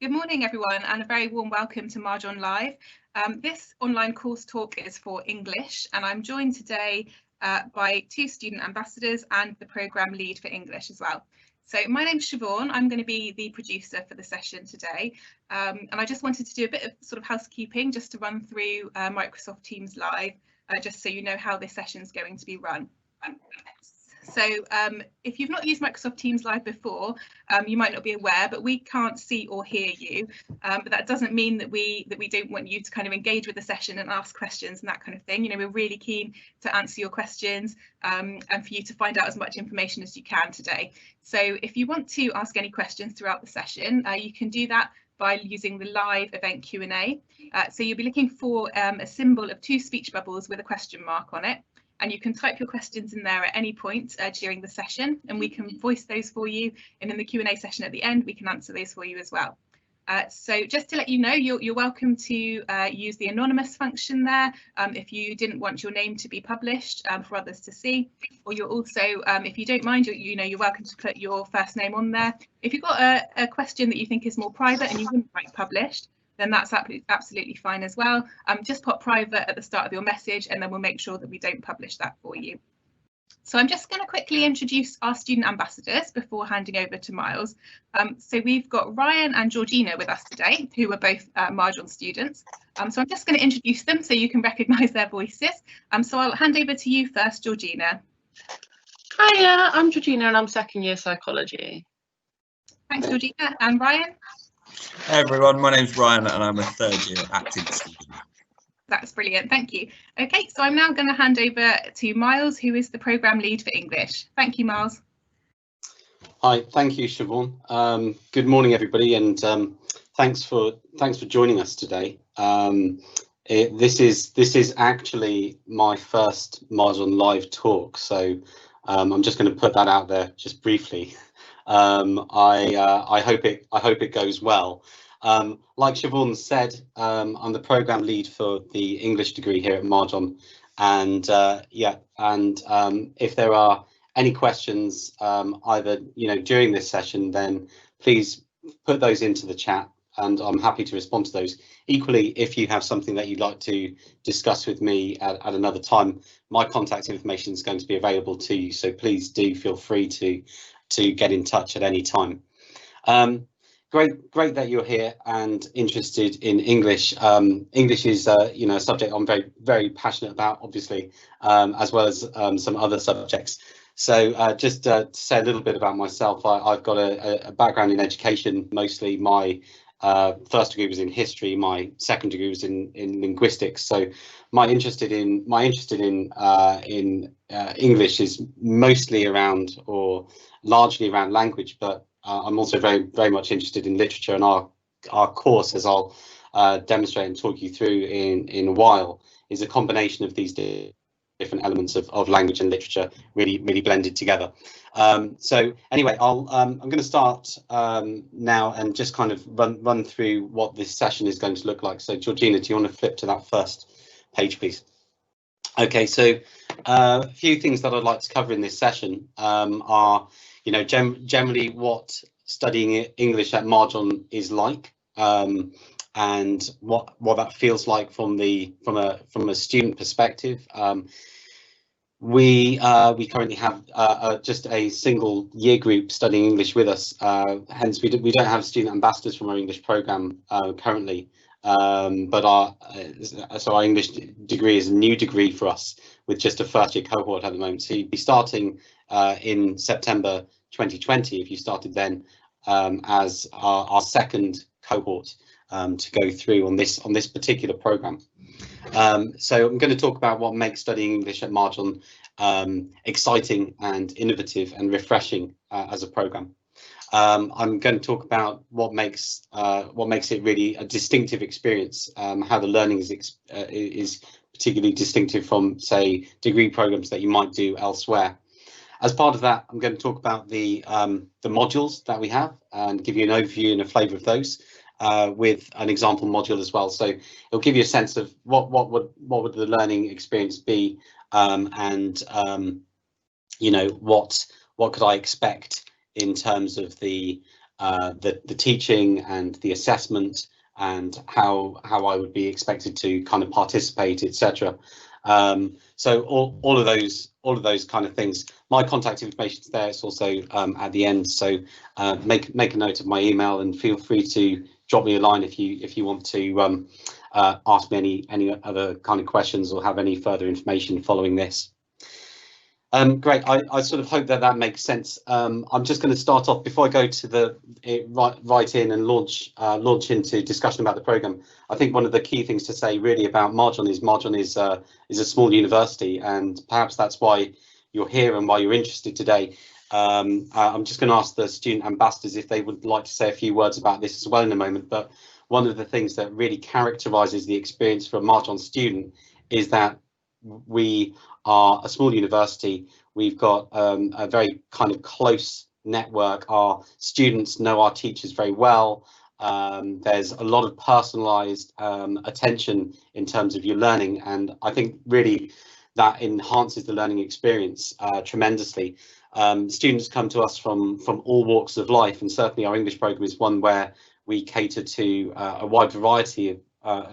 Good morning, everyone, and a very warm welcome to Marge On Live. This online course talk is for English, and I'm joined today by two student ambassadors and the programme lead for English as well. So my name's Siobhan. I'm going to be the producer for the session today, and I just wanted to do a bit of sort of housekeeping just to run through Microsoft Teams Live, just so you know how this session is going to be run. So if you've not used Microsoft Teams Live before, you might not be aware, but we can't see or hear you. But that doesn't mean that we don't want you to kind of engage with the session and ask questions and that kind of thing. You know, we're really keen to answer your questions and for you to find out as much information as you can today. So if you want to ask any questions throughout the session, you can do that by using the live event Q&A. So you'll be looking for a symbol of two speech bubbles with a question mark on it. And you can type your questions in there at any point during the session, and we can voice those for you. And in the Q&A session at the end, we can answer those for you as well. So just to let you know, you're welcome to use the anonymous function there if you didn't want your name to be published for others to see. Or you're also, if you don't mind, you're welcome to put your first name on there. If you've got a question that you think is more private and you wouldn't like published, then that's absolutely fine as well. Just pop private at the start of your message and then we'll make sure that we don't publish that for you. So I'm just going to quickly introduce our student ambassadors before handing over to Miles. So we've got Ryan and Georgina with us today, who are both Marge On students. So I'm just going to introduce them so you can recognise their voices. So I'll hand over to you first, Georgina. Hiya, I'm Georgina and I'm second year psychology. Thanks, Georgina. And Ryan? Hey everyone, my name's Ryan and I'm a third year acting student. That's brilliant, thank you. Okay, so I'm now going to hand over to Miles, who is the programme lead for English. Thank you, Miles. Hi, thank you, Siobhan. Good morning, everybody, and thanks for joining us today. This is actually my first Marge On Live talk, so I'm just going to put that out there just briefly. I hope it goes well. Like Siobhan said, I'm the programme lead for the English degree here at Marge On, and if there are any questions either during this session, then please put those into the chat and I'm happy to respond to those. Equally, if you have something that you'd like to discuss with me at another time, my contact information is going to be available to you, so please do feel free to get in touch at any time. Great that you're here and interested in English. English is a subject I'm very passionate about, obviously, as well as some other subjects. So just to say a little bit about myself, I've got a background in education. Mostly my first degree was in history, my second degree was in linguistics. So my interest in English is mostly around, or largely around, language, but I'm also very much interested in literature, and our course, as I'll demonstrate and talk you through in a while, is a combination of these different elements of language and literature really blended together. So anyway, I'm going to start now and just kind of run through what this session is going to look like. So Georgina, do you want to flip to that first page, please? Okay, so a few things that I'd like to cover in this session are, generally what studying English at Marge On is like, and what that feels like from a student perspective. We currently have just a single year group studying English with us. Hence, we don't have student ambassadors from our English programme currently. But our English degree is a new degree for us, with just a first year cohort at the moment. So you'd be starting in September 2020 if you started then, as our second cohort to go through on this particular programme. So I'm going to talk about what makes studying English at Marge On exciting and innovative and refreshing as a programme. I'm going to talk about what makes it really a distinctive experience, how the learning is particularly distinctive from, say, degree programs that you might do elsewhere. As part of that, I'm going to talk about the modules that we have and give you an overview and a flavour of those, with an example module as well. So it'll give you a sense of what would the learning experience be, and what could I expect in terms of the the teaching and the assessment and how I would be expected to kind of participate, etc. So all of those kind of things. My contact information is there. It's also at the end. So make a note of my email and feel free to drop me a line if you want to ask me any other kind of questions or have any further information following this. Great. I sort of hope that makes sense. I'm just going to start off before I go to the right in and launch into discussion about the programme. I think one of the key things to say really about Marjon is a small university, and perhaps that's why you're here and why you're interested today. I'm just going to ask the student ambassadors if they would like to say a few words about this as well in a moment. But one of the things that really characterises the experience for a Marjon student is that we are a small university. We've got a very kind of close network. Our students know our teachers very well. There's a lot of personalised attention in terms of your learning, and I think really that enhances the learning experience tremendously. Students come to us from all walks of life, and certainly our English programme is one where we cater to a wide variety of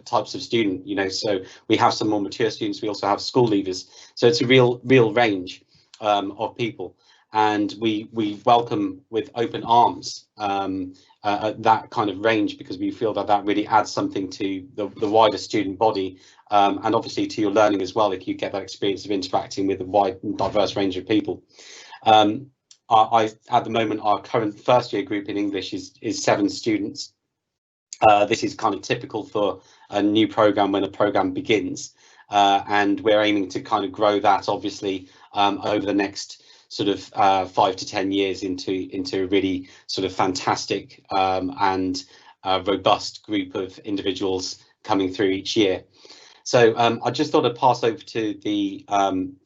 types of student, so we have some more mature students, we also have school leavers, so it's a real range of people, and we welcome with open arms that kind of range, because we feel that really adds something to the wider student body, and obviously to your learning as well, if you get that experience of interacting with a wide and diverse range of people. At the moment, our current first year group in English is 7 students. This is kind of typical for a new programme when a programme begins, and we're aiming to kind of grow that obviously over the next sort of 5 to 10 years into a really sort of fantastic and robust group of individuals coming through each year. So I just thought I'd pass over to the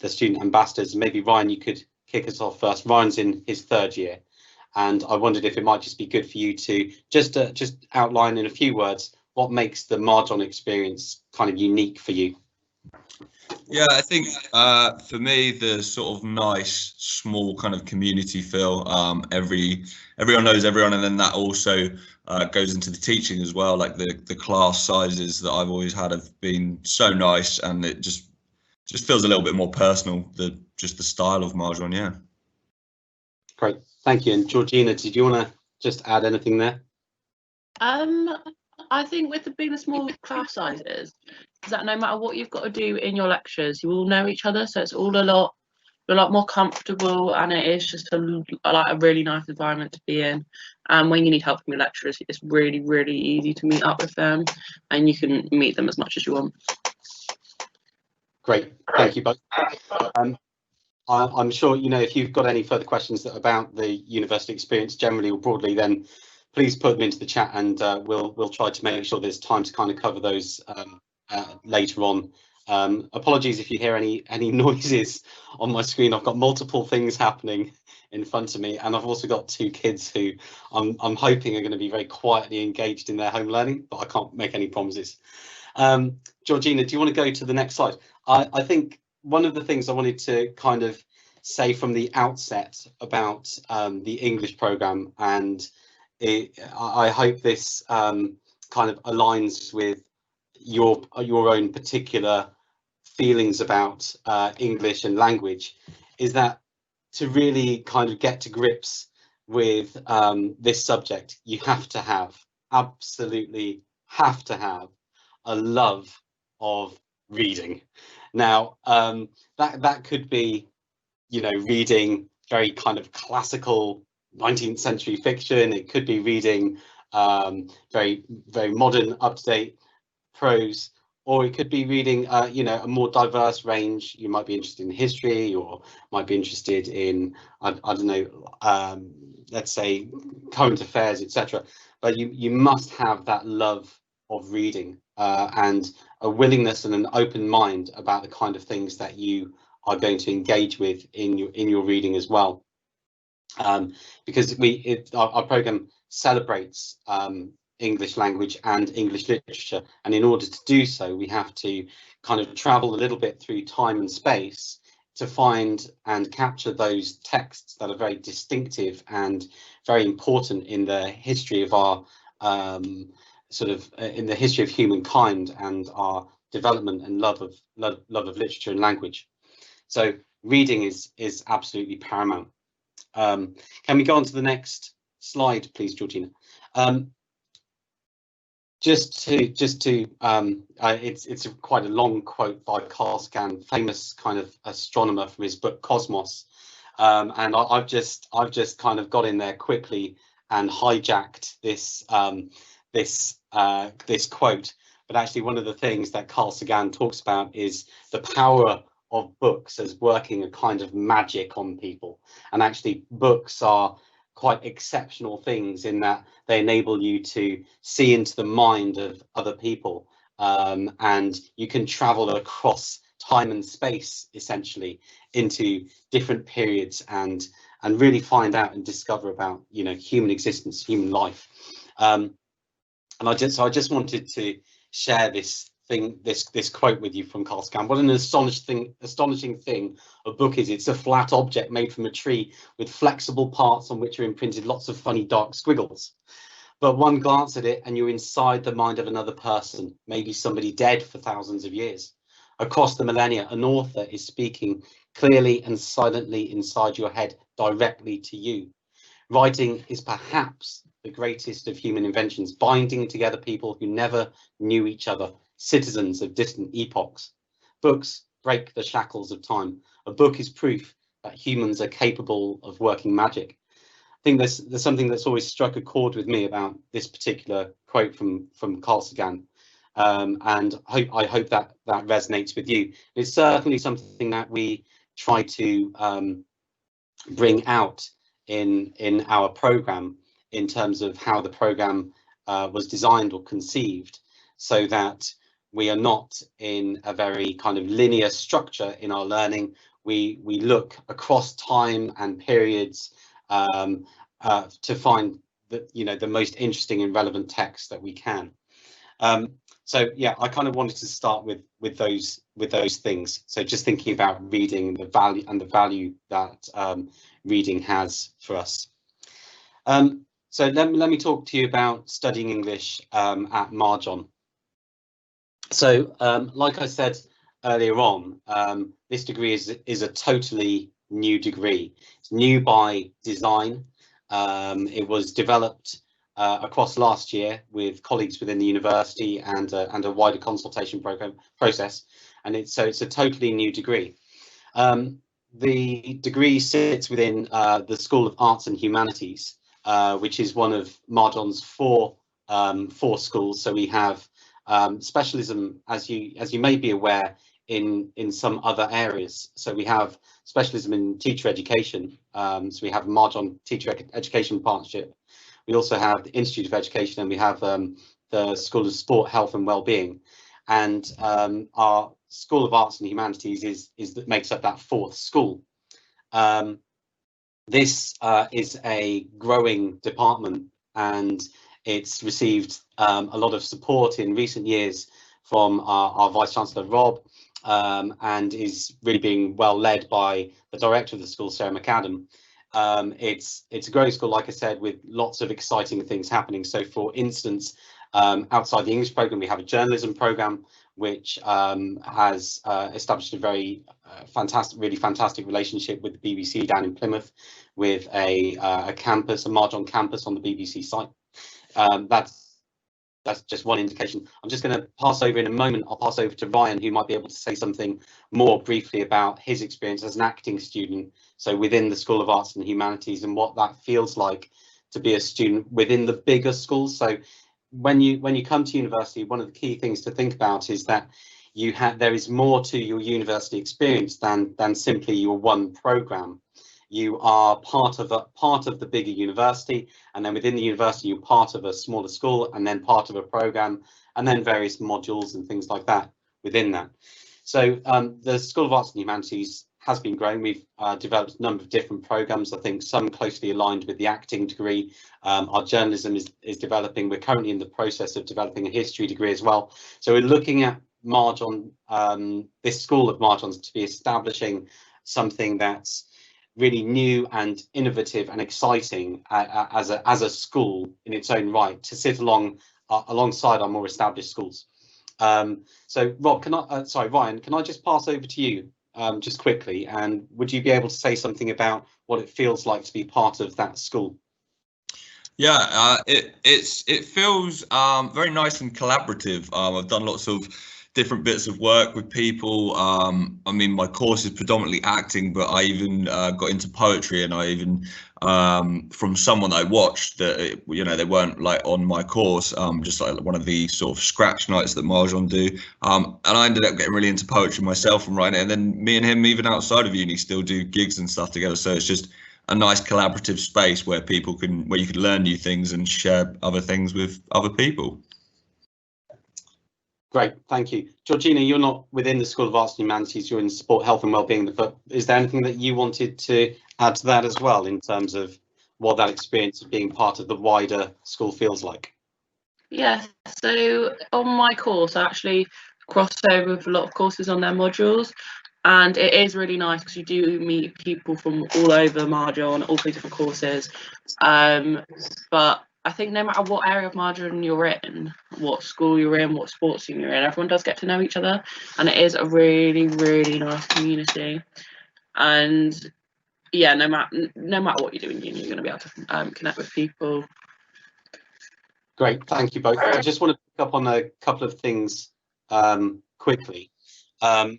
student ambassadors. Maybe Ryan, you could kick us off first. Ryan's in his 3rd year. And I wondered if it might just be good for you to just outline in a few words what makes the Marjon experience kind of unique for you. Yeah, I think for me, the sort of nice, small kind of community feel. Everyone knows everyone, and then that also goes into the teaching as well. Like the class sizes that I've always had have been so nice, and it just feels a little bit more personal. Just the style of Marjon, yeah. Great, thank you. And Georgina, did you want to just add anything there? I think with being the small class sizes, is that no matter what you've got to do in your lectures, you all know each other, so it's all a lot more comfortable, and it is just a really nice environment to be in. And when you need help from your lecturers, it's really easy to meet up with them, and you can meet them as much as you want. Great, thank you both. I'm sure if you've got any further questions about the university experience generally or broadly, then please put them into the chat, and we'll try to make sure there's time to kind of cover those later on. Apologies if you hear any noises on my screen. I've got multiple things happening in front of me, and I've also got 2 kids who I'm hoping are going to be very quietly engaged in their home learning, but I can't make any promises. Georgina, do you want to go to the next slide? I think one of the things I wanted to kind of say from the outset about the English programme, and I hope this kind of aligns with your own particular feelings about English and language, is that to really kind of get to grips with this subject, you absolutely have to have a love of reading. Now, that could be, reading very kind of classical 19th century fiction. It could be reading very modern, up-to-date prose, or it could be reading a more diverse range. You might be interested in history, or might be interested in I don't know, let's say current affairs, etc. But you must have that love of reading and a willingness and an open mind about the kind of things that you are going to engage with in your reading as well, because our programme celebrates English language and English literature, and in order to do so we have to kind of travel a little bit through time and space to find and capture those texts that are very distinctive and very important in the history of our in the history of humankind and our development and love of literature and language. So reading is absolutely paramount. Can we go on to the next slide, please, Georgina? It's quite a long quote by Carl Sagan, famous kind of astronomer, from his book Cosmos, and I've just kind of got in there quickly and hijacked this this quote. But actually, one of the things that Carl Sagan talks about is the power of books as working a kind of magic on people, and actually books are quite exceptional things in that they enable you to see into the mind of other people, and you can travel across time and space essentially into different periods and really find out and discover about, you know, human existence, human life. And I just wanted to share this quote with you from Carl Sagan. What an astonishing thing a book is. It's a flat object made from a tree with flexible parts on which are imprinted lots of funny dark squiggles. But one glance at it and you're inside the mind of another person, maybe somebody dead for thousands of years. Across the millennia, an author is speaking clearly and silently inside your head, directly to you. Writing is perhaps the greatest of human inventions, binding together people who never knew each other, citizens of distant epochs. Books break the shackles of time. A book is proof that humans are capable of working magic. I think there's something that's always struck a chord with me about this particular quote from Carl Sagan, and I hope that resonates with you. It's certainly something that we try to bring out in our program, in terms of how the program was designed or conceived, so that we are not in a very kind of linear structure in our learning. We look across time and periods to find the most interesting and relevant text that we can. So yeah, I kind of wanted to start with those things. So just thinking about reading, the value that reading has for us. So let me talk to you about studying English at Marjon. So like I said earlier on, this degree is a totally new degree. It's new by design. It was developed across last year with colleagues within the university and a wider consultation process, and it's a totally new degree. The degree sits within the School of Arts and Humanities, which is one of Marjon's four schools. So we have specialism, as you may be aware, in some other areas. So we have specialism in teacher education. So we have Marjon Teacher Education Partnership. We also have the Institute of Education, and we have the School of Sport, Health and Wellbeing. And our School of Arts and Humanities that makes up that fourth school. This is a growing department, and it's received a lot of support in recent years from our Vice Chancellor Rob, and is really being well led by the director of the school, Sarah McAdam. It's a growing school, like I said, with lots of exciting things happening. So for instance, outside the English program, we have a journalism program, which has established a very really fantastic relationship with the BBC down in Plymouth, with a campus, a Marjon campus on the BBC site. That's just one indication. I'm just going to pass over in a moment. I'll pass over to Ryan, who might be able to say something more briefly about his experience as an acting student, so within the School of Arts and Humanities, and what that feels like to be a student within the bigger schools. So when you come to university, one of the key things to think about is that there is more to your university experience than simply your one program. You are part of the bigger university, and then within the university you're part of a smaller school, and then part of a program, and then various modules and things like that within that. So the School of Arts and Humanities has been growing. We've developed a number of different programs, I think some closely aligned with the acting degree. Our journalism is developing. We're currently in the process of developing a history degree as well. So we're looking at Marjon, this School of Marjon's, to be establishing something that's really new and innovative and exciting as a school in its own right, to sit alongside our more established schools. So Rob, Ryan, can I just pass over to you just quickly, and would you be able to say something about what it feels like to be part of that school? Yeah, it feels very nice and collaborative. I've done lots of different bits of work with people. I mean, my course is predominantly acting, but I even got into poetry, and I even from someone I watched that they weren't like on my course, just like one of the sort of scratch nights that Mahjong do. And I ended up getting really into poetry myself and writing it, and then me and him, even outside of uni, still do gigs and stuff together. So it's just a nice collaborative space where you can learn new things and share other things with other people. Great, thank you. Georgina, you're not within the School of Arts and Humanities, you're in Sport, Health and Wellbeing, but is there anything that you wanted to add to that as well, in terms of what that experience of being part of the wider school feels like? Yeah, so on my course, I actually crossed over with a lot of courses on their modules, and it is really nice because you do meet people from all over Mahjong, all three different courses. But I think no matter what area of Mahjong you're in, what school you're in, what sports team you're in, everyone does get to know each other, and it is a really, really nice community. And yeah, no matter what you do in uni, you're going to be able to connect with people. Great, thank you both. I just want to pick up on a couple of things quickly.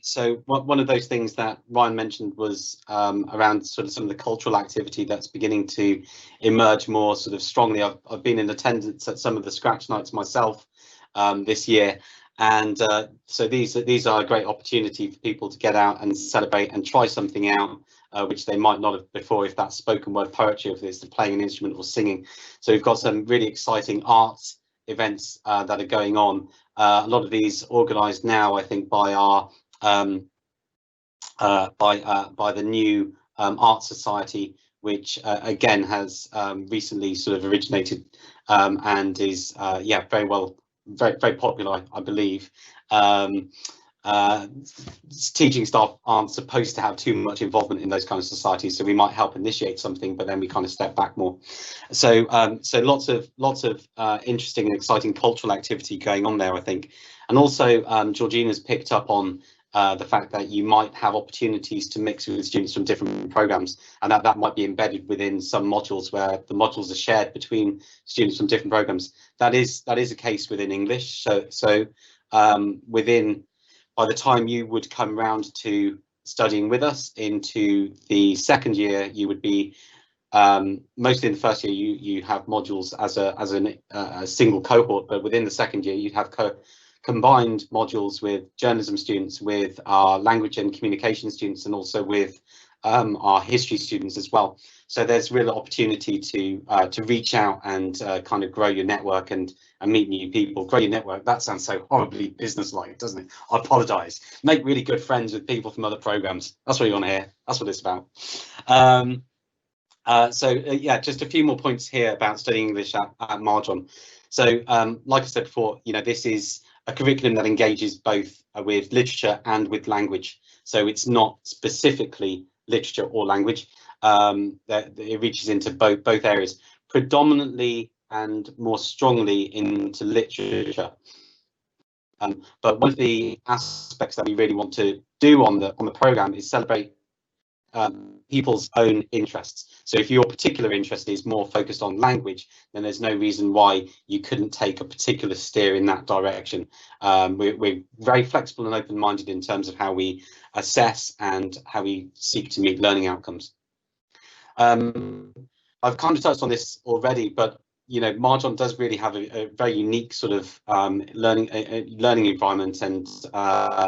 So one of those things that Ryan mentioned was around sort of some of the cultural activity that's beginning to emerge more sort of strongly. I've been in attendance at some of the scratch nights myself this year, and so these are a great opportunity for people to get out and celebrate and try something out, which they might not have before, if that's spoken word poetry, if it's playing an instrument or singing. So we've got some really exciting arts events that are going on. A lot of these organised now, I think, by our by the new Art Society, which again has recently sort of originated and is very popular, I believe. Teaching staff aren't supposed to have too much involvement in those kind of societies, so we might help initiate something, but then we kind of step back more. So so lots of interesting and exciting cultural activity going on there, I think. And also Georgina's picked up on the fact that you might have opportunities to mix with students from different programs, and that might be embedded within some modules where the modules are shared between students from different programs. That is a case within English. So by the time you would come round to studying with us into the second year, you would be mostly in the first year you have modules as a single cohort, but within the second year you'd have combined modules with journalism students, with our language and communication students, and also with our history students as well. So there's real opportunity to reach out and kind of grow your network and meet new people. Grow your network, that sounds so horribly business-like, doesn't it? I apologise. Make really good friends with people from other programmes. That's what you want to hear. That's what it's about. Yeah, just a few more points here about studying English at Mahjong. So like I said before, this is a curriculum that engages both with literature and with language. So it's not specifically literature or language. That it reaches into both areas, predominantly and more strongly into literature. But one of the aspects that we really want to do on the programme is celebrate people's own interests. So if your particular interest is more focused on language, then there's no reason why you couldn't take a particular steer in that direction. We're very flexible and open-minded in terms of how we assess and how we seek to meet learning outcomes. I've kind of touched on this already, but Mahjong does really have a very unique sort of learning environment, and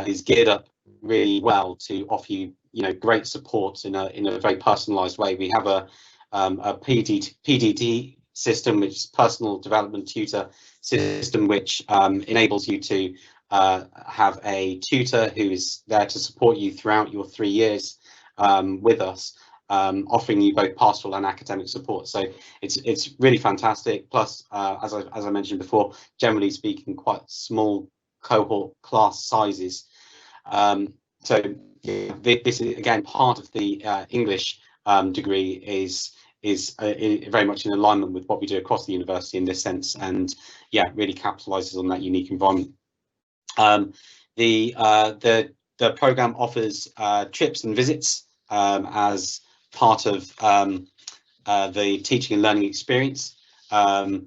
is geared up really well to offer you great support in a very personalized way. We have a PDT system, which is personal development tutor system, which enables you to have a tutor who is there to support you throughout your 3 years with us, offering you both pastoral and academic support. So it's really fantastic. Plus, as I mentioned before, generally speaking, quite small cohort class sizes. so yeah, this is again part of the English degree is very much in alignment with what we do across the university in this sense, and yeah, really capitalizes on that unique environment. The program offers trips and visits as part of the teaching and learning experience. A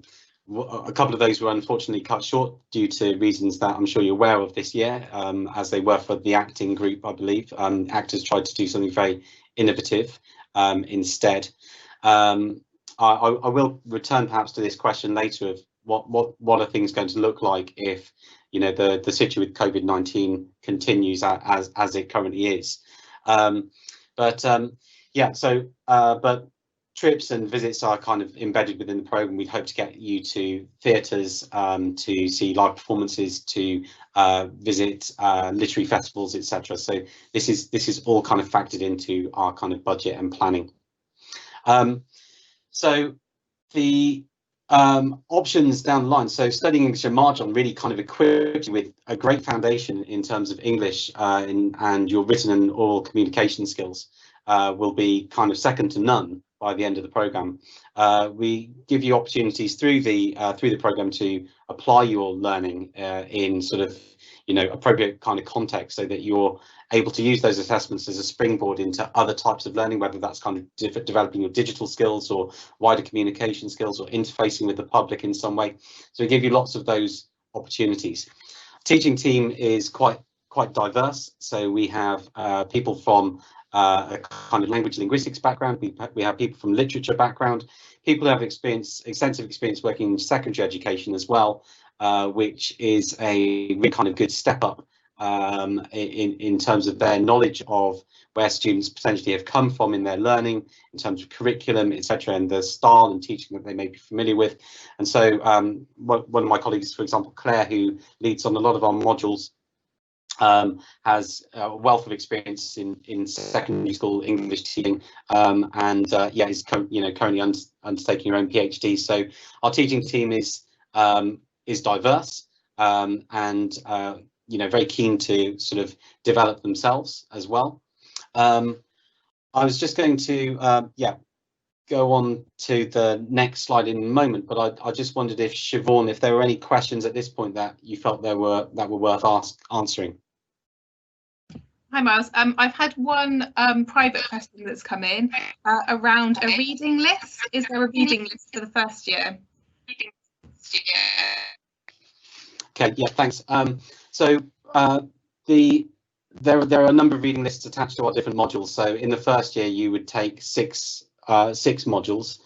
couple of those were unfortunately cut short due to reasons that I'm sure you're aware of this year, as they were for the acting group, I believe. Actors tried to do something very innovative instead. I will return perhaps to this question later of what are things going to look like if, you know, the situation with COVID-19 continues as it currently is. Yeah, so but trips and visits are kind of embedded within the program. We'd hope to get you to theatres, to see live performances, to visit literary festivals, etc. So this is all kind of factored into our kind of budget and planning. So the options down the line. So studying English at Marjon really kind of equips you with a great foundation in terms of English, and your written and oral communication skills will be kind of second to none by the end of the program. We give you opportunities through the program to apply your learning in sort of, you know, appropriate kind of context, so that you're able to use those assessments as a springboard into other types of learning, whether that's kind of developing your digital skills or wider communication skills or interfacing with the public in some way. So we give you lots of those opportunities. Teaching team is quite diverse. So we have people from a kind of language linguistics background. We have people from literature background, people who have extensive experience working in secondary education as well, which is a really kind of good step up in terms of their knowledge of where students potentially have come from in their learning, in terms of curriculum, etc., and the style and teaching that they may be familiar with. And so one of my colleagues, for example, Claire, who leads on a lot of our modules, has a wealth of experience in secondary school English teaching, and yeah, is currently undertaking her own PhD. So our teaching team is diverse, and you know, very keen to sort of develop themselves as well. I was just going to yeah, go on to the next slide in a moment, but I just wondered if Siobhan, if there were any questions at this point that you felt that were worth answering. Hi Miles, I've had one private question that's come in around a reading list. Is there a reading list for the first year? Okay, yeah, thanks. So there are a number of reading lists attached to our different modules. So in the first year, you would take six modules.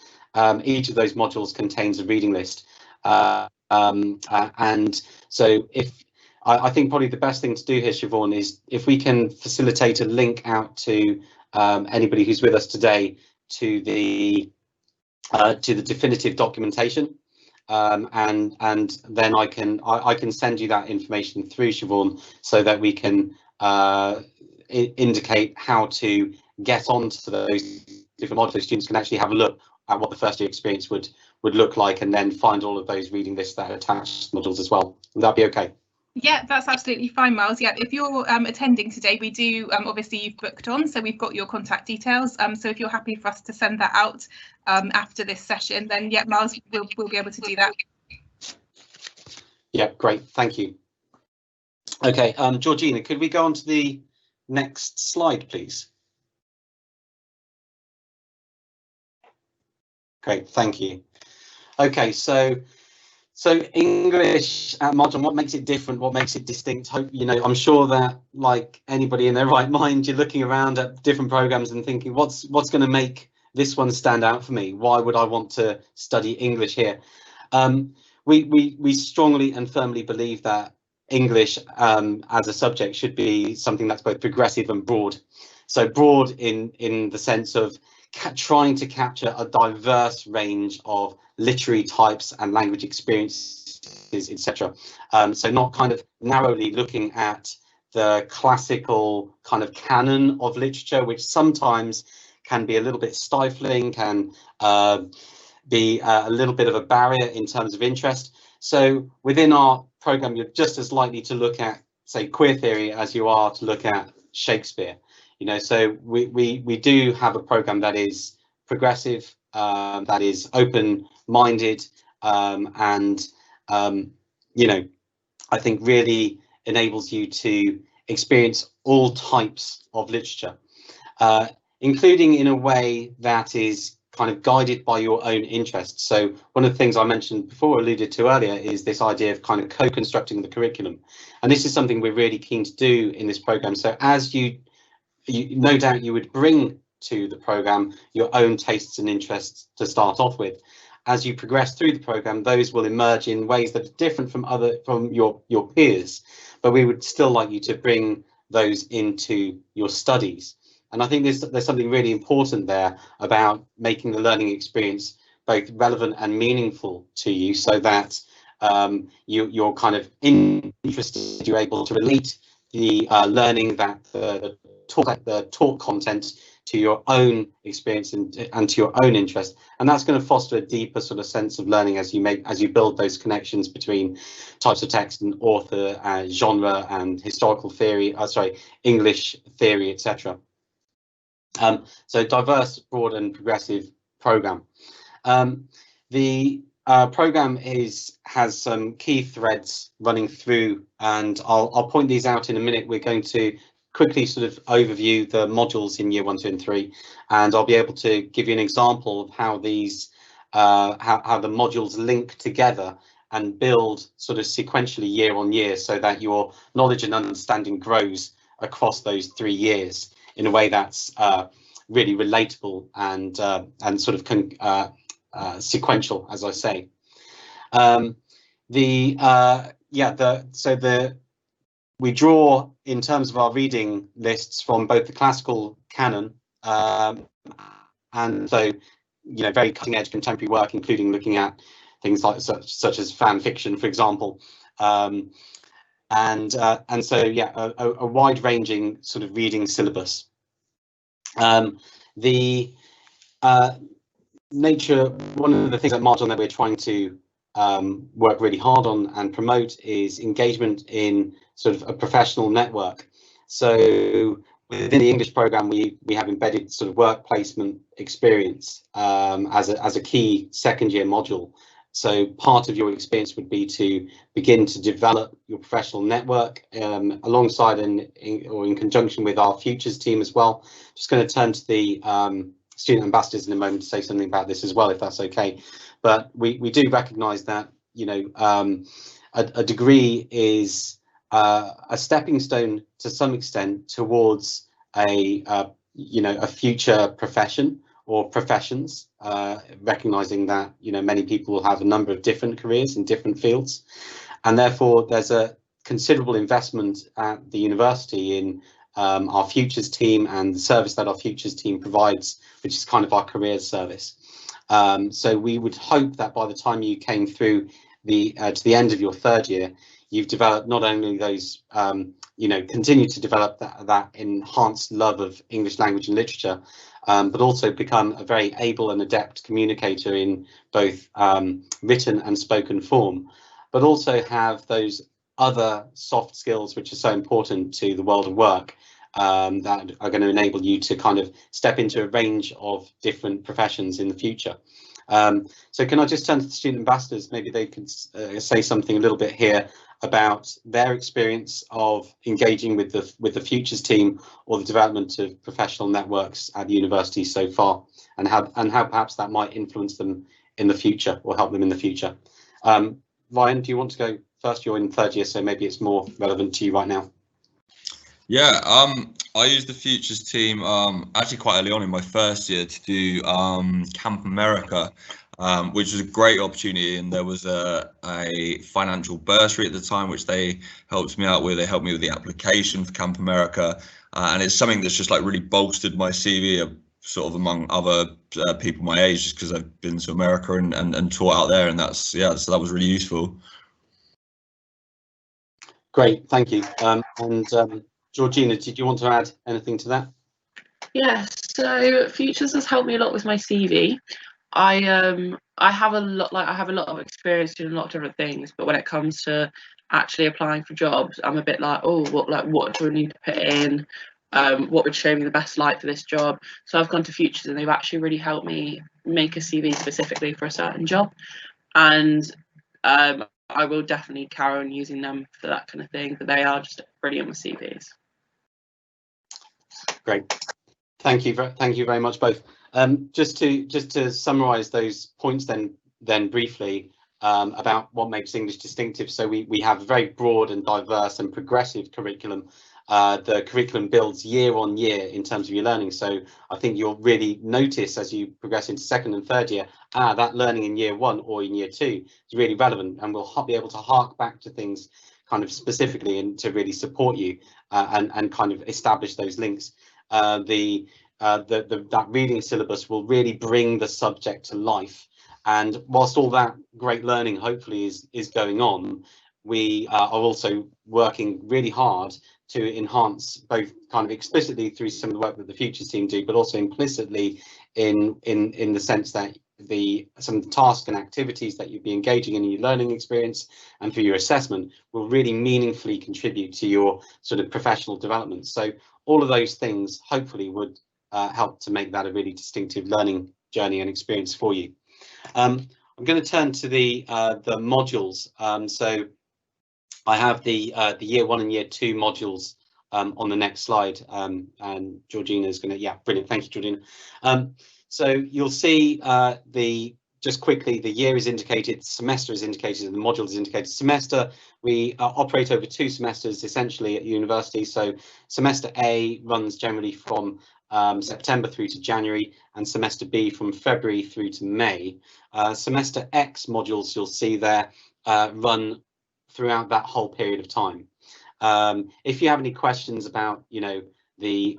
Each of those modules contains a reading list, and so I think probably the best thing to do here, Siobhan, is if we can facilitate a link out to anybody who's with us today to the definitive documentation, and then I can send you that information through, Siobhan, so that we can indicate how to get onto those different modules. Students can actually have a look at what the first year experience would look like, and then find all of those reading lists that are attached to modules as well. Would that be okay? Yeah, that's absolutely fine, Miles. Yeah, if you're attending today, we do obviously you've booked on, so we've got your contact details. So if you're happy for us to send that out after this session, then yeah, Miles, we'll be able to do that. Yeah, great, thank you. Okay, Georgina, could we go on to the next slide, please? Great, thank you. Okay, so English at Marjon, what makes it different? What makes it distinct? You know, I'm sure that, like anybody in their right mind, you're looking around at different programs and thinking, what's going to make this one stand out for me? Why would I want to study English here? We strongly and firmly believe that English as a subject should be something that's both progressive and broad. So broad in the sense of trying to capture a diverse range of literary types and language experiences, etc. So not kind of narrowly looking at the classical kind of canon of literature, which sometimes can be a little bit stifling, can be a little bit of a barrier in terms of interest. So within our program, you're just as likely to look at, say, queer theory as you are to look at Shakespeare. You know, so we do have a program that is progressive, that is open-minded, and you know, I think really enables you to experience all types of literature, including in a way that is kind of guided by your own interests. So one of the things I mentioned before, alluded to earlier, is this idea of kind of co-constructing the curriculum. And this is something we're really keen to do in this program. So as you no doubt you would bring to the program your own tastes and interests to start off with. As you progress through the program, those will emerge in ways that are different from your peers, but we would still like you to bring those into your studies. And I think there's something really important there about making the learning experience both relevant and meaningful to you, so that you're kind of interested, you're able to relate the learning, that the talk content to your own experience and to your own interest, and that's going to foster a deeper sort of sense of learning as you build those connections between types of text and author, genre and historical theory, English theory, etc. So diverse, broad and progressive program. The program has some key threads running through, and I'll point these out in a minute. We're going to quickly sort of overview the modules in year 1, 2 and 3, and I'll be able to give you an example of how these how the modules link together and build sort of sequentially year on year, so that your knowledge and understanding grows across those 3 years in a way that's really relatable and sort of sequential, as I say. We draw in terms of our reading lists from both the classical canon and so, you know, very cutting edge contemporary work, including looking at things like such as fan fiction, for example, and so yeah, a wide ranging sort of reading syllabus. The nature, one of the things at Margin that we're trying to work really hard on and promote is engagement in sort of a professional network. So within the English program, we have embedded sort of work placement experience as a key second year module. So part of your experience would be to begin to develop your professional network alongside or in conjunction with our futures team as well. Just going to turn to the student ambassadors in a moment to say something about this as well, if that's okay. But we do recognise that, you know, a degree is a stepping stone to some extent towards a future profession or professions, recognising that, you know, many people will have a number of different careers in different fields, and therefore there's a considerable investment at the university in our futures team and the service that our futures team provides, which is kind of our careers service. So we would hope that by the time you came through to the end of your third year, you've developed not only those, you know, continue to develop that enhanced love of English language and literature, but also become a very able and adept communicator in both written and spoken form, but also have those other soft skills which are so important to the world of work, that are going to enable you to kind of step into a range of different professions in the future. So can I just turn to the student ambassadors? Maybe they could say something a little bit here about their experience of engaging with the futures team or the development of professional networks at the university so far, and how perhaps that might influence them in the future or help them in the future. Ryan, do you want to go first? You're in third year, so maybe it's more relevant to you right now. Yeah, I used the futures team actually quite early on in my first year to do Camp America, which was a great opportunity, and there was a financial bursary at the time which they helped me out with. They helped me with the application for Camp America, and it's something that's just like really bolstered my CV sort of among other people my age, just because I've been to America and taught out there, and that's, yeah, so that was really useful. Great, thank you. Georgina, did you want to add anything to that? Yes, so futures has helped me a lot with my CV. I have a lot of experience in a lot of different things, but when it comes to actually applying for jobs, I'm a bit like, oh, what do I need to put in? what would show me the best light for this job. So I've gone to Futures, and they've actually really helped me make a CV specifically for a certain job. And I will definitely carry on using them for that kind of thing, but they are just brilliant with CVs. Great, thank you very much both. Just to summarise those points then briefly about what makes English distinctive. So we have a very broad and diverse and progressive curriculum. The curriculum builds year on year in terms of your learning. So I think you'll really notice as you progress into second and third year, that learning in year 1 or in year 2 is really relevant, and we'll be able to hark back to things kind of specifically and to really support you and kind of establish those links. That reading syllabus will really bring the subject to life. And whilst all that great learning hopefully is going on, we are also working really hard to enhance both kind of explicitly through some of the work that the Futures team do, but also implicitly in the sense that some of the tasks and activities that you'd be engaging in your learning experience and through your assessment will really meaningfully contribute to your sort of professional development. So all of those things hopefully would help to make that a really distinctive learning journey and experience for you. I'm going to turn to the modules. So I have the year 1 and year 2 modules on the next slide, and Georgina is going to, brilliant, thank you, Georgina. So you'll see just quickly, the year is indicated, semester is indicated, and the module is indicated. Semester, we operate over 2 semesters essentially at university. So semester A runs generally from September through to January, and semester B from February through to May. Semester X modules, you'll see there, run throughout that whole period of time. If you have any questions about, the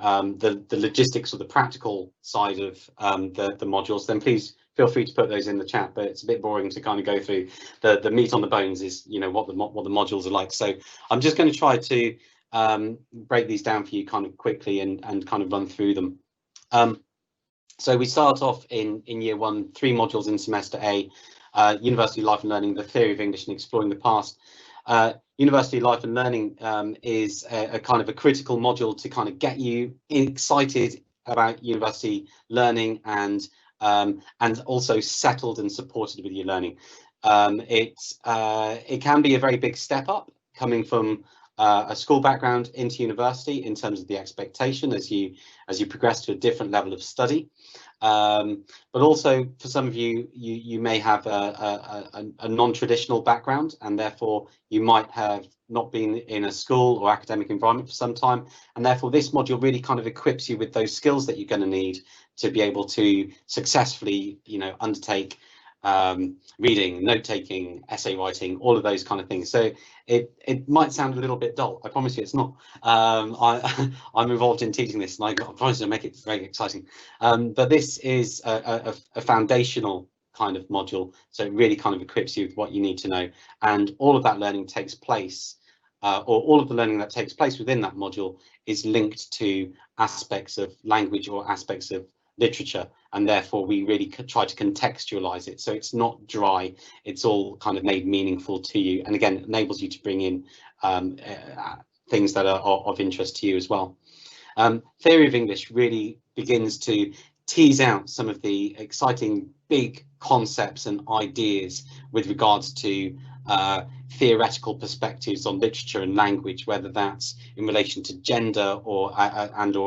logistics or the practical side of the modules, then please feel free to put those in the chat. But it's a bit boring to kind of go through the meat on the bones is, what the modules are like. So I'm just going to try to break these down for you kind of quickly and kind of run through them. So we start off in year 1, 3 modules in semester A. University Life and Learning, the Theory of English and Exploring the Past. University Life and Learning is a kind of a critical module to kind of get you excited about university learning and also settled and supported with your learning. It can be a very big step up coming from a school background into university in terms of the expectation as you progress to a different level of study. But also for some of you, you may have a non-traditional background, and therefore you might have not been in a school or academic environment for some time, and therefore this module really kind of equips you with those skills that you're going to need to be able to successfully, undertake reading, note-taking, essay writing, all of those kind of things. So it might sound a little bit dull. I promise you it's not. I'm involved in teaching this, and I promise to make it very exciting. But this is a foundational kind of module, so it really kind of equips you with what you need to know. And all of that learning takes place, or all of the learning that takes place within that module is linked to aspects of language or aspects of literature, and therefore we really try to contextualize it, so it's not dry, it's all kind of made meaningful to you, and again enables you to bring in things that are of interest to you as well. Theory of English really begins to tease out some of the exciting big concepts and ideas with regards to theoretical perspectives on literature and language, whether that's in relation to gender or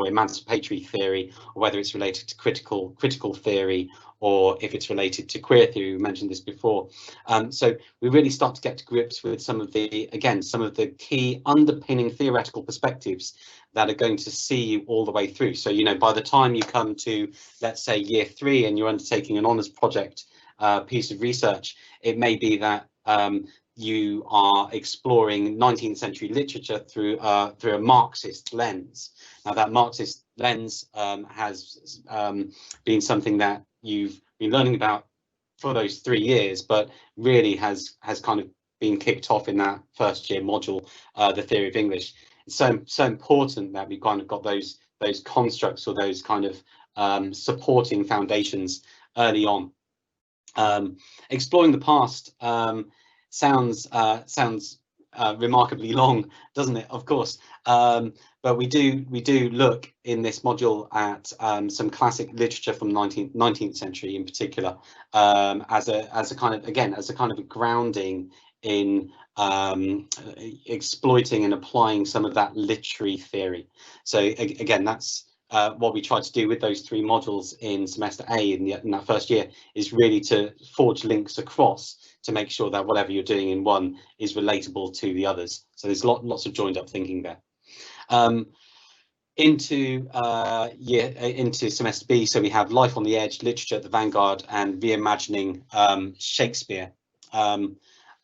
emancipatory theory, or whether it's related to critical theory, or if it's related to queer theory. We mentioned this before. So we really start to get to grips with some of the key underpinning theoretical perspectives that are going to see you all the way through. So, by the time you come to, let's say, year 3 and you're undertaking an honours project piece of research, it may be that you are exploring 19th century literature through a Marxist lens. Now, that Marxist lens has been something that you've been learning about for those 3 years, but really has kind of been kicked off in that first year module, the Theory of English. It's so important that we've kind of got those constructs or those kind of supporting foundations early on. Exploring the past sounds remarkably long, doesn't it? Of course. But we do look in this module at some classic literature from 19th century in particular, as a kind of a grounding in exploiting and applying some of that literary theory. So again, that's what we try to do with those 3 modules in semester A in that first year, is really to forge links across to make sure that whatever you're doing in one is relatable to the others. So there's lots of joined up thinking there. Into semester B, so we have Life on the Edge, Literature at the Vanguard, and Reimagining Shakespeare.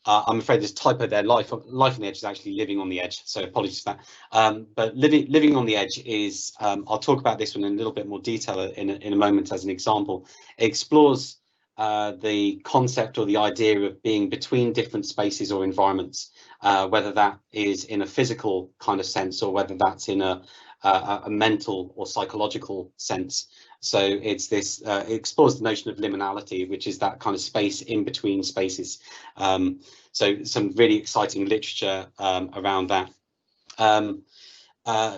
I'm afraid there's a typo there. Life on the Edge is actually Living on the Edge, so apologies for that. But living on the Edge is, I'll talk about this one in a little bit more detail in a moment as an example. It explores the concept or the idea of being between different spaces or environments, whether that is in a physical kind of sense or whether that's in a mental or psychological sense. So it's this, it explores the notion of liminality, which is that kind of space in between spaces. So some really exciting literature around that.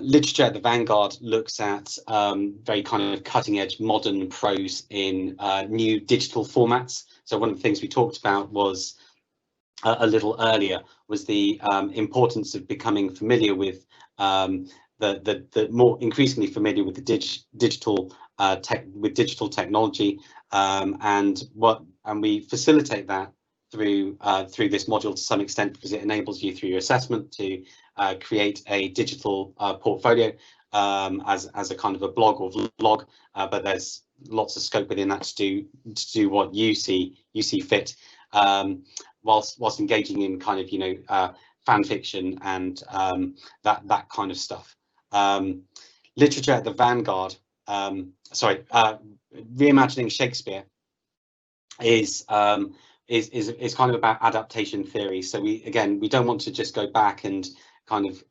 Literature at the Vanguard looks at very kind of cutting edge modern prose in new digital formats. So one of the things we talked about was a little earlier was the importance of becoming familiar with the more increasingly familiar with the digital technology, and we facilitate that through this module to some extent, because it enables you through your assessment to create a digital portfolio as a kind of a blog or vlog, but there's lots of scope within that to do what you see fit, whilst engaging in kind of, you know, fan fiction and that kind of stuff. Literature at the Vanguard, Reimagining Shakespeare is kind of about adaptation theory. So we don't want to just go back and kind of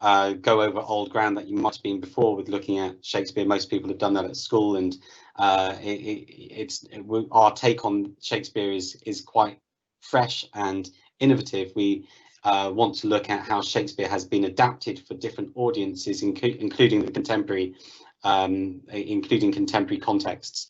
go over old ground that you might have been before with looking at Shakespeare. Most people have done that at school, and our take on Shakespeare is quite fresh and innovative. We want to look at how Shakespeare has been adapted for different audiences, including the contemporary, including contemporary contexts.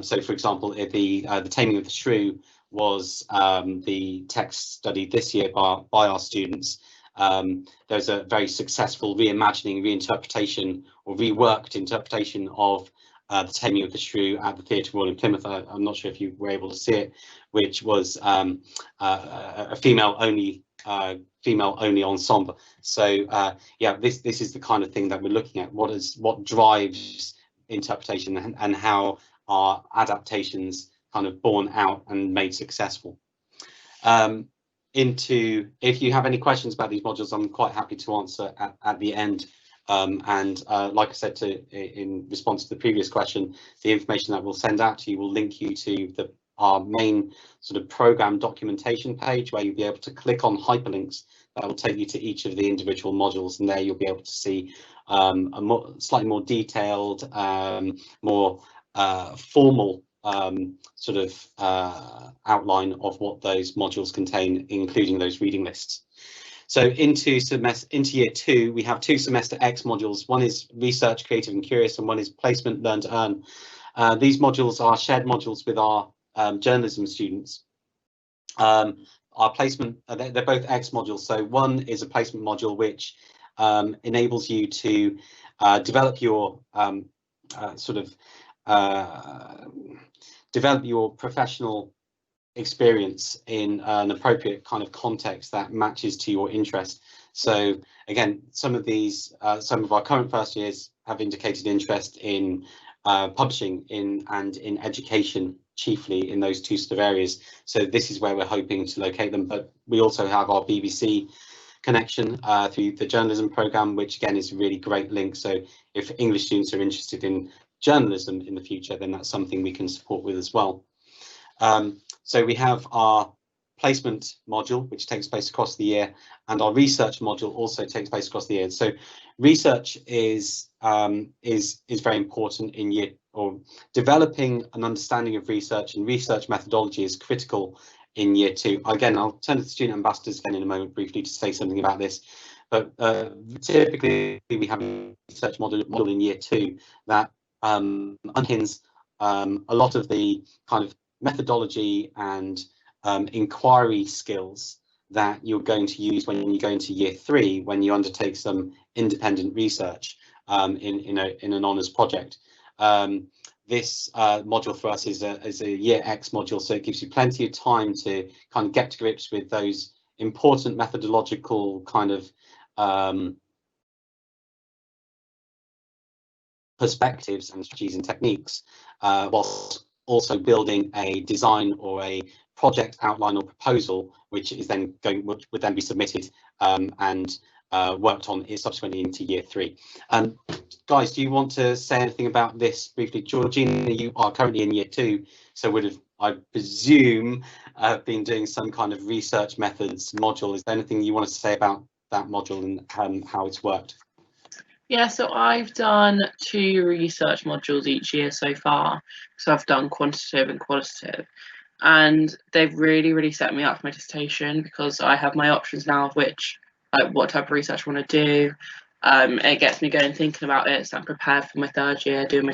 So, for example, the Taming of the Shrew was the text studied this year by our students. There's a very successful reimagining, reinterpretation, or reworked interpretation of the Taming of the Shrew at the Theatre Royal in Plymouth. I'm not sure if you were able to see it, which was a female-only ensemble. So yeah, this is the kind of thing that we're looking at. What drives interpretation, and how are adaptations kind of born out and made successful. If you have any questions about these modules, I'm quite happy to answer at the end. And like I said, in response to the previous question, the information that we'll send out to you will link you to our main sort of program documentation page, where you'll be able to click on hyperlinks that will take you to each of the individual modules, and there you'll be able to see a slightly more detailed, more formal sort of outline of what those modules contain, including those reading lists. So into year 2, we have 2 semester X modules. One is Research, Creative and Curious, and one is Placement, Learn to Earn. These modules are shared modules with our journalism students. Our placement, they're both X modules. So one is a placement module which enables you to develop your develop your professional experience in an appropriate kind of context that matches to your interest. So again, some of our current first years have indicated interest in publishing and in education, chiefly in those 2 sort of areas. So this is where we're hoping to locate them. But we also have our BBC connection through the journalism programme, which again is a really great link. So if English students are interested in journalism in the future, then that's something we can support with as well. So we have our placement module, which takes place across the year, and our research module also takes place across the year. So research is very important in developing an understanding of research, and research methodology is critical in year 2. Again, I'll turn to the student ambassadors again in a moment briefly to say something about this. But typically we have a research model in year 2 that unpins a lot of the kind of methodology and inquiry skills that you're going to use when you go into year 3, when you undertake some independent research in an honours project. This module for us is a year X module, so it gives you plenty of time to kind of get to grips with those important methodological kind of perspectives and strategies and techniques, whilst also building a design or a project outline or proposal, which is then would then be submitted and worked on subsequently into year 3. Guys, do you want to say anything about this briefly? Georgina, you are currently in year 2, so would have, I presume, been doing some kind of research methods module. Is there anything you want to say about that module and how it's worked? Yeah, so I've done 2 research modules each year so far. So I've done quantitative and qualitative, and they've really set me up for my dissertation, because I have my options now of which, like, what type of research I want to do. It gets me going thinking about it, so I'm prepared for my 3rd year doing my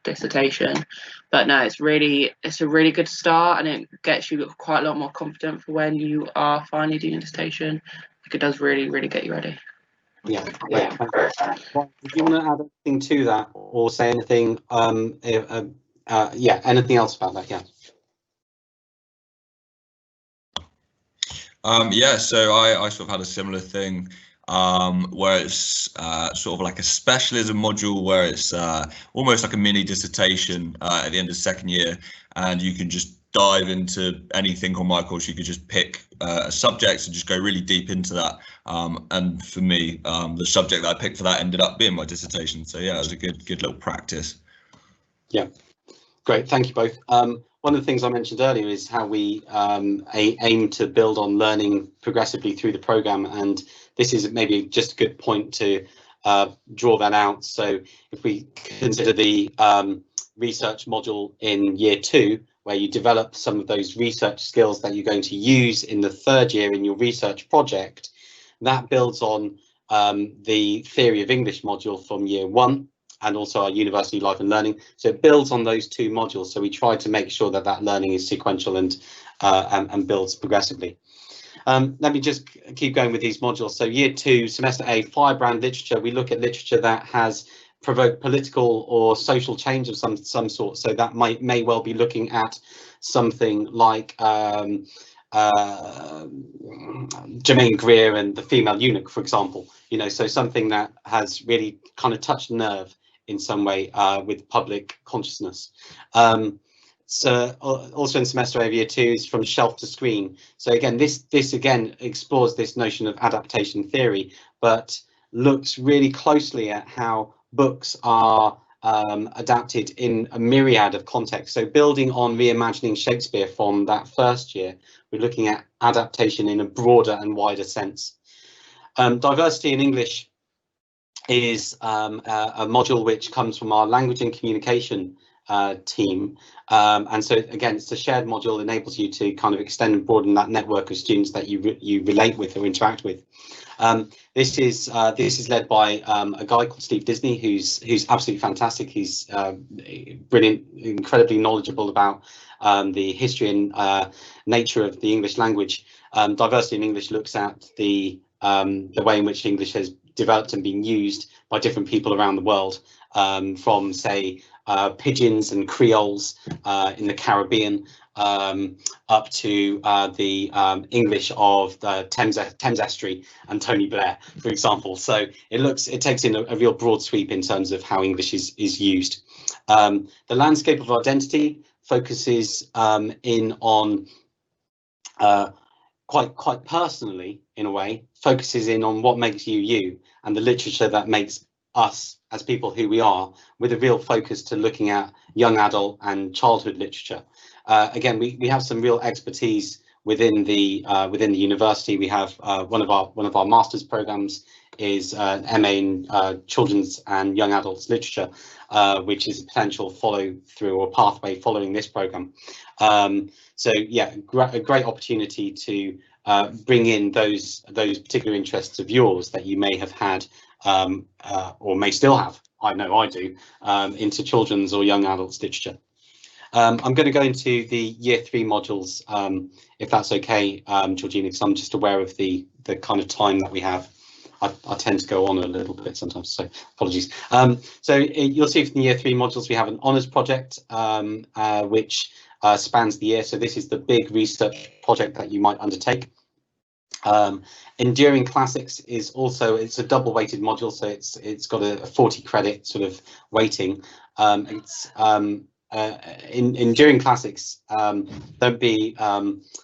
dissertation. But no, it's a really good start, and it gets you quite a lot more confident for when you are finally doing a dissertation. Like, it does really get you ready. Yeah. Well, did you want to add anything to that or say anything? Yeah, anything else about that? Yeah. Yeah, so I sort of had a similar thing where it's sort of like a specialism module where it's almost like a mini dissertation at the end of 2nd year, and you can just dive into anything on my course. You could just pick a subject and just go really deep into that. And for me, the subject that I picked for that ended up being my dissertation. So yeah, it was a good little practice. Yeah. Great, thank you both. One of the things I mentioned earlier is how we aim to build on learning progressively through the programme, and this is maybe just a good point to draw that out. So if we consider the research module in year 2, where you develop some of those research skills that you're going to use in the 3rd year in your research project, that builds on the theory of English module from year 1, and also our university life and learning. So it builds on those 2 modules. So we try to make sure that that learning is sequential and builds progressively. Let me just keep going with these modules. So year 2, semester A, firebrand literature. We look at literature that has provoked political or social change of some sort. So that may well be looking at something like Germaine Greer and The Female Eunuch, for example. You know, so something that has really kind of touched a nerve in some way with public consciousness. So also in semester A of year 2 is From Shelf to Screen. So again, this again explores this notion of adaptation theory, but looks really closely at how books are adapted in a myriad of contexts. So building on Reimagining Shakespeare from that 1st year, we're looking at adaptation in a broader and wider sense. Diversity in English is a module which comes from our language and communication team, and so again, it's a shared module, enables you to kind of extend and broaden that network of students that you relate with or interact with. This is led by a guy called Steve Disney, who's absolutely fantastic. He's brilliant, incredibly knowledgeable about the history and nature of the English language. Diversity in English looks at the way in which English has developed and been used by different people around the world, from say pidgins and creoles in the Caribbean up to the English of the Thames Estuary and Tony Blair, for example. So it takes in a real broad sweep in terms of how English is used. The landscape of identity focuses in on quite personally, in a way, focuses in on what makes you you and the literature that makes us as people who we are, with a real focus to looking at young adult and childhood literature. Again, we have some real expertise within the university. We have one of our master's programs is MA in Children's and Young Adults Literature, which is a potential follow through or pathway following this program. So yeah, a great opportunity to bring in those particular interests of yours that you may have had or may still have. I know I do, into children's or young adults literature. I'm going to go into the year 3 modules, if that's okay, Georgina, because I'm just aware of the kind of time that we have. I tend to go on a little bit sometimes, so apologies. So you'll see from the year 3 modules we have an honours project, which spans the year. So this is the big research project that you might undertake. Enduring Classics is also, it's a double weighted module, so it's got a 40 credit sort of weighting. In Enduring Classics, don't be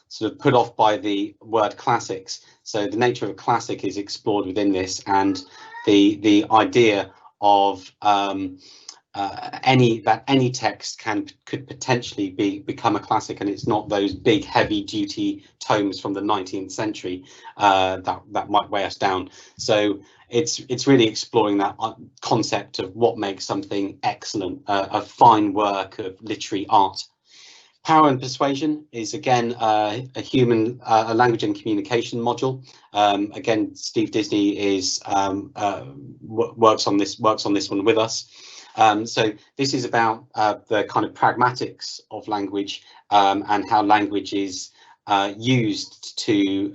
sort of put off by the word classics. So the nature of a classic is explored within this, and the idea of any text could potentially become a classic, and it's not those big heavy duty tomes from the 19th century that might weigh us down. So it's really exploring that concept of what makes something excellent, a fine work of literary art. Power and Persuasion is again a language and communication module. Again, Steve Disney is works on this one with us. So this is about the kind of pragmatics of language, and how language is used to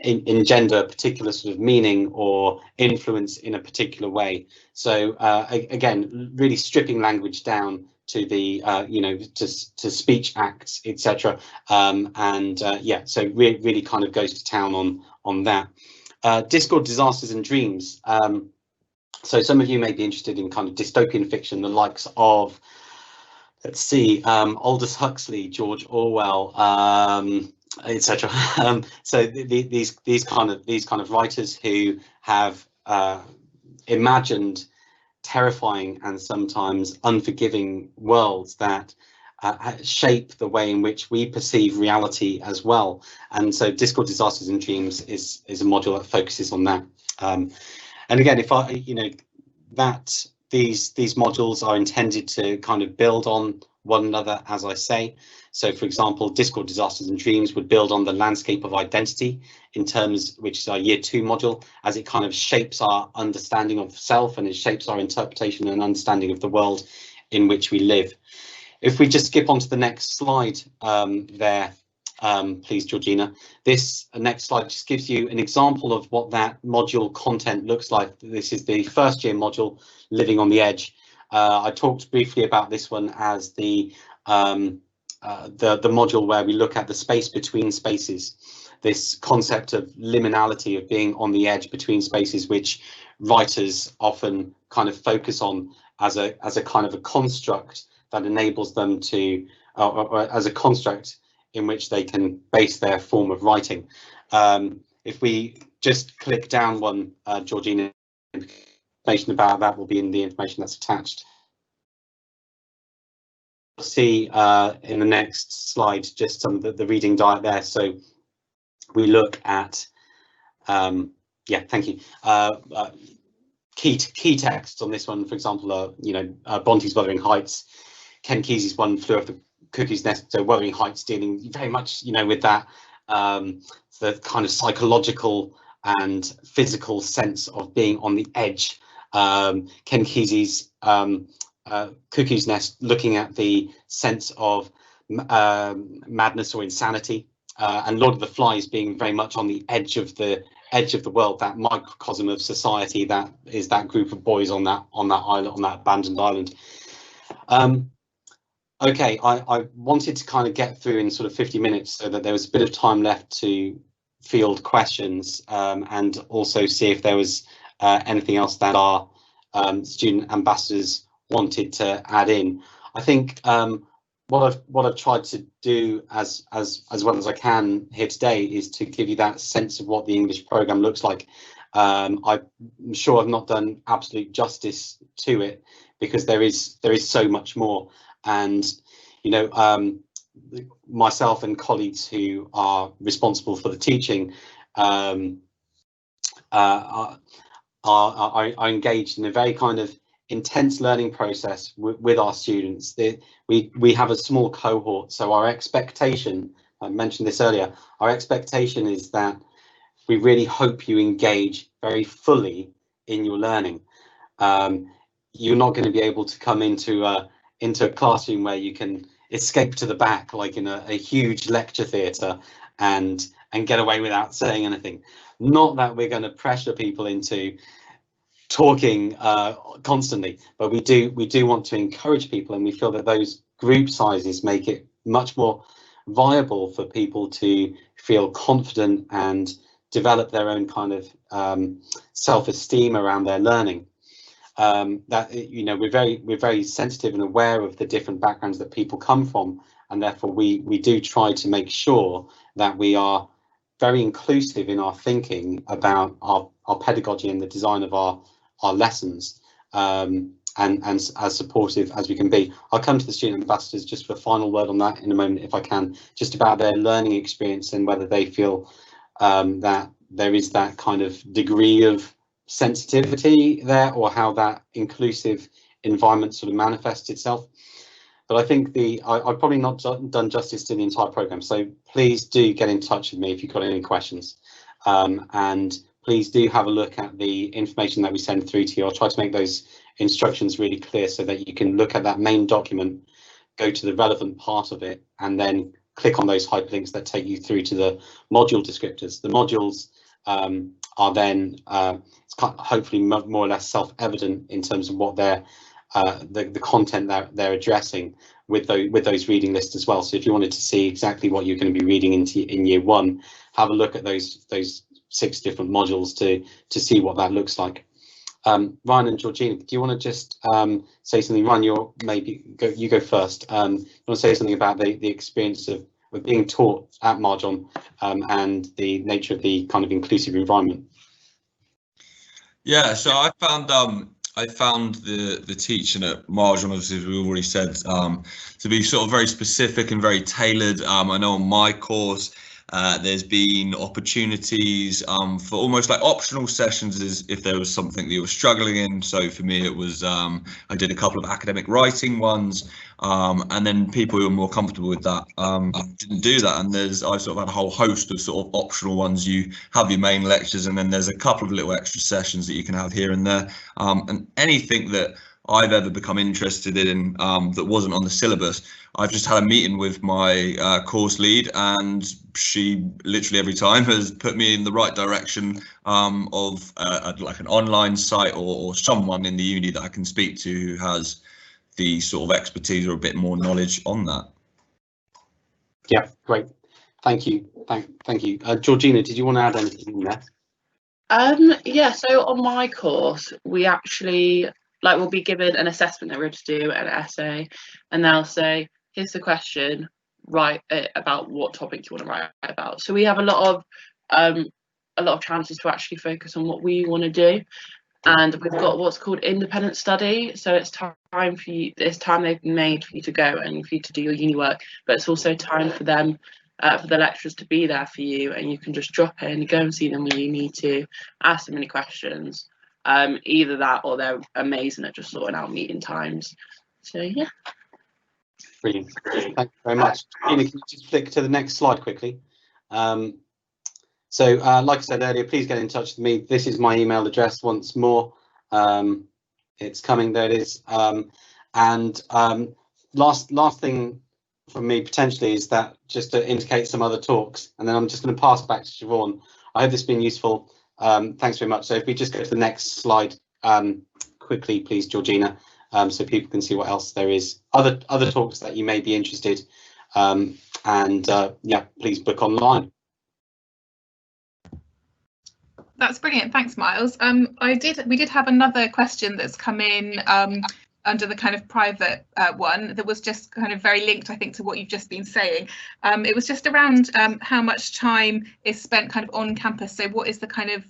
engender a particular sort of meaning or influence in a particular way. So again, really stripping language down to the to speech acts, etc. Yeah, so really kind of goes to town on that. Discord, Disasters and Dreams. So some of you may be interested in kind of dystopian fiction, the likes of, let's see, Aldous Huxley, George Orwell, etc. So these kind of writers who have imagined terrifying and sometimes unforgiving worlds that shape the way in which we perceive reality as well. And so Discord, Disasters and Dreams is a module that focuses on that. And again, if these modules are intended to kind of build on one another, as I say. So, for example, Discord, Disasters and Dreams would build on the landscape of identity in terms, which is our year 2 module, as it kind of shapes our understanding of self, and it shapes our interpretation and understanding of the world in which we live. If we just skip on to the next slide there, please, Georgina. This next slide just gives you an example of what that module content looks like. This is the first year module, Living on the Edge. I talked briefly about this one as the module where we look at the space between spaces, this concept of liminality, of being on the edge between spaces, which writers often kind of focus on as a kind of a construct that enables them to, or as a construct in which they can base their form of writing. If we just click down one, Georgina, information about that will be in the information that's attached. You'll see in the next slide just some of the reading diet there. So we look at, yeah, thank you. Key texts on this one, for example, Bronte's Wuthering Heights, Ken Kesey's One Flew Over the Cuckoo's Nest. So Wuthering Heights dealing very much, with that, the kind of psychological and physical sense of being on the edge. Ken Kesey's Cuckoo's Nest, looking at the sense of madness or insanity, and Lord of the Flies being very much on the edge of the world, that microcosm of society that is that group of boys on that island, on that abandoned island. Okay, I wanted to kind of get through in sort of 50 minutes so that there was a bit of time left to field questions, and also see if there was anything else that our student ambassadors wanted to add in. I think what I've tried to do as well as I can here today is to give you that sense of what the English programme looks like. I'm sure I've not done absolute justice to it, because there is so much more. And myself and colleagues who are responsible for the teaching are engaged in a very kind of intense learning process with our students. We have a small cohort, so our expectation, I mentioned this earlier, our expectation is that we really hope you engage very fully in your learning. You're not going to be able to come into a classroom where you can escape to the back, like in a huge lecture theatre, and get away without saying anything. Not that we're going to pressure people into talking constantly, but we do want to encourage people, and we feel that those group sizes make it much more viable for people to feel confident and develop their own kind of self-esteem around their learning. That, you know, we're very sensitive and aware of the different backgrounds that people come from, and therefore we do try to make sure that we are very inclusive in our thinking about our pedagogy and the design of our lessons, and as supportive as we can be. I'll come to the student ambassadors just for a final word on that in a moment, if I can, just about their learning experience and whether they feel that there is that kind of degree of sensitivity there, or how that inclusive environment sort of manifests itself. But I think I've probably not done justice to the entire programme, so please do get in touch with me if you've got any questions, and please do have a look at the information that we send through to you. I'll try to make those instructions really clear so that you can look at that main document, go to the relevant part of it, and then click on those hyperlinks that take you through to the module descriptors. The modules are then hopefully more or less self-evident in terms of what they're the content that they're addressing with those reading lists as well. So if you wanted to see exactly what you're going to be reading in year one, have a look at those 6 different modules to see what that looks like. Ryan and Georgina, do you want to just say something? Ryan, you go first. You want to say something about the experience of being taught at Marjon and the nature of the kind of inclusive environment? Yeah, so I found the teaching at Marjon, obviously, as we already said, to be sort of very specific and very tailored. I know on my course, there's been opportunities for almost like optional sessions as if there was something that you were struggling in. So for me, it was I did a couple of academic writing ones, and then people who were more comfortable with that didn't do that. And I sort of had a whole host of sort of optional ones. You have your main lectures, and then there's a couple of little extra sessions that you can have here and there. And anything that I've ever become interested in that wasn't on the syllabus, I've just had a meeting with my course lead, and she literally every time has put me in the right direction of like an online site or someone in the uni that I can speak to who has the sort of expertise or a bit more knowledge on that. Yeah, great. Thank you. Thank you. Georgina, did you want to add anything in there? Yeah, so on my course, we actually we'll be given an assessment that we're to do, an essay, and they'll say, here's the question, write it about what topic you want to write about. So we have a lot of chances to actually focus on what we want to do. And we've got what's called independent study. So it's time for you, it's time they've made for you to go and for you to do your uni work, but it's also time for them, for the lecturers to be there for you, and you can just drop in, go and see them when you need to, ask them any questions. Either that or they're amazing at just sorting out meeting times. So yeah. Brilliant. Thank you very much. Gina, can you just flick to the next slide quickly? So like I said earlier, please get in touch with me. This is my email address once more. It's coming, there it is. And last thing from me potentially is that just to indicate some other talks, and then I'm just going to pass back to Siobhan. I hope this has been useful. Thanks very much. So if we just go to the next slide quickly, please, Georgina, so people can see what else there is. Other talks that you may be interested, yeah, please book online. That's brilliant. Thanks, Miles. We did have another question that's come in under the kind of private one that was just kind of very linked, I think, to what you've just been saying. It was just around how much time is spent kind of on campus. So what is the kind of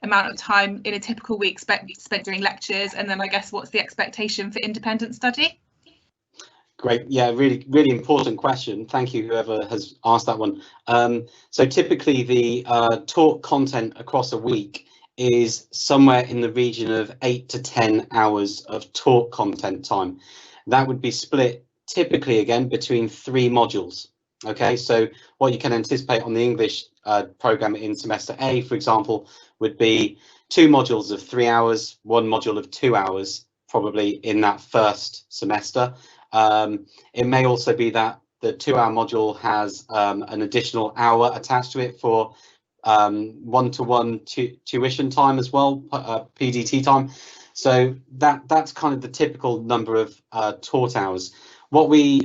amount of time in a typical week spent during lectures? And then I guess what's the expectation for independent study? Great. Yeah, really important question. Thank you, whoever has asked that one. So typically the taught content across a week is somewhere in the region of 8 to 10 hours of taught content time. That would be split typically again between 3 modules. Okay, so what you can anticipate on the English program in semester A, for example, would be 2 modules of 3 hours, 1 module of 2 hours, probably in that first semester. It may also be that the 2-hour module has an additional hour attached to it for one-to-one tuition time as well, PDT time. So that's kind of the typical number of taught hours. What we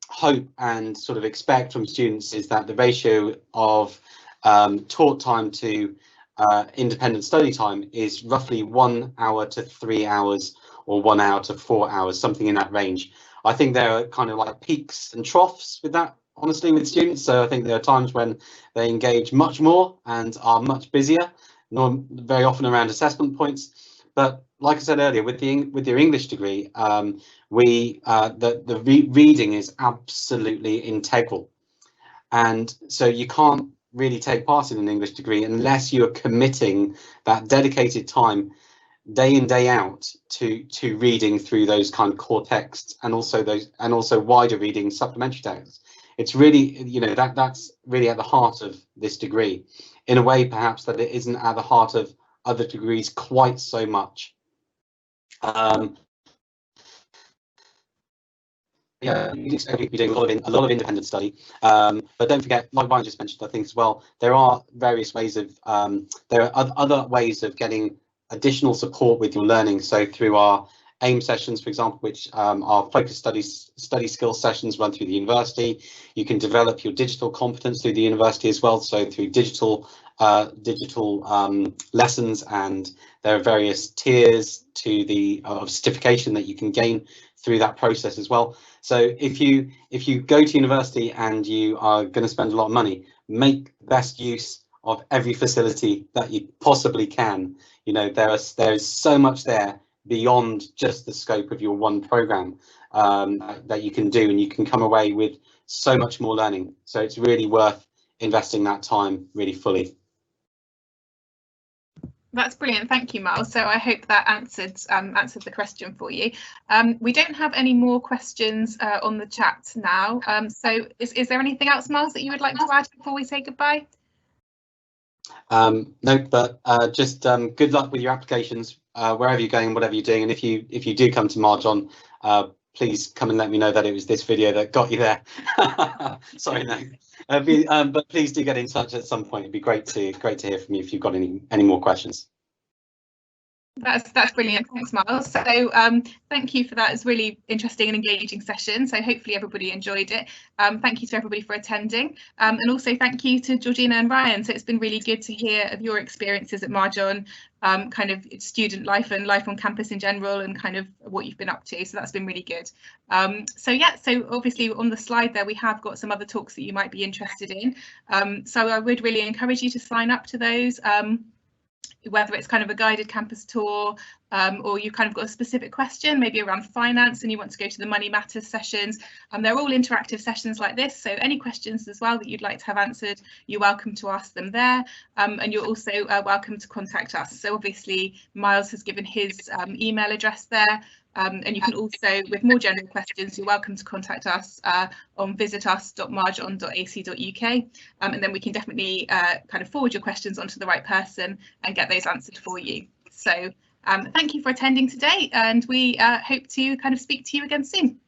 hope and sort of expect from students is that the ratio of taught time to independent study time is roughly 1 hour to 3 hours, or 1 hour to 4 hours, something in that range. I think there are kind of like peaks and troughs with that, honestly, with students. So I think there are times when they engage much more and are much busier, very often around assessment points. But like I said earlier, with your English degree, reading is absolutely integral, and so you can't really take part in an English degree unless you are committing that dedicated time day in, day out to reading through those kind of core texts, and also wider reading supplementary texts. It's really, you know, that's really at the heart of this degree, in a way perhaps that it isn't at the heart of other degrees quite so much. Yeah, you'd expect people to be doing a lot of independent study, but don't forget, like Ryan just mentioned, I think as well, there are various ways of there are other ways of getting additional support with your learning. So through our AIM sessions, for example, which are focused study skills sessions run through the university, you can develop your digital competence through the university as well. So through digital lessons, and there are various tiers to the of certification that you can gain through that process as well. So if you go to university and you are going to spend a lot of money, make the best use of every facility that you possibly can. You know, there is so much there beyond just the scope of your one program that you can do, and you can come away with so much more learning. So it's really worth investing that time really fully. That's brilliant, thank you, Miles. So I hope that answered the question for you. We don't have any more questions on the chat now. So is there anything else, Miles, that you would like to add before we say goodbye? No, but just good luck with your applications wherever you're going, whatever you're doing. And if you do come to Marjon, please come and let me know that it was this video that got you there. Sorry, no. But please do get in touch at some point. It'd be great to hear from you if you've got any more questions. That's brilliant. Thanks, Miles. So thank you for that. It's really interesting and engaging session. So hopefully everybody enjoyed it. Thank you to everybody for attending. And also thank you to Georgina and Ryan. So it's been really good to hear of your experiences at Marjon, kind of student life and life on campus in general, and kind of what you've been up to. So that's been really good. So yeah, so obviously on the slide there, we have got some other talks that you might be interested in. So I would really encourage you to sign up to those. Whether it's kind of a guided campus tour, or you kind of got a specific question, maybe around finance, and you want to go to the Money Matters sessions. They're all interactive sessions like this, so any questions as well that you'd like to have answered, you're welcome to ask them there, and you're also welcome to contact us. So obviously Miles has given his email address there, and you can also, with more general questions, you're welcome to contact us on visitus.marjon.ac.uk, and then we can definitely kind of forward your questions onto the right person and get those answered for you. So thank you for attending today, and we hope to kind of speak to you again soon.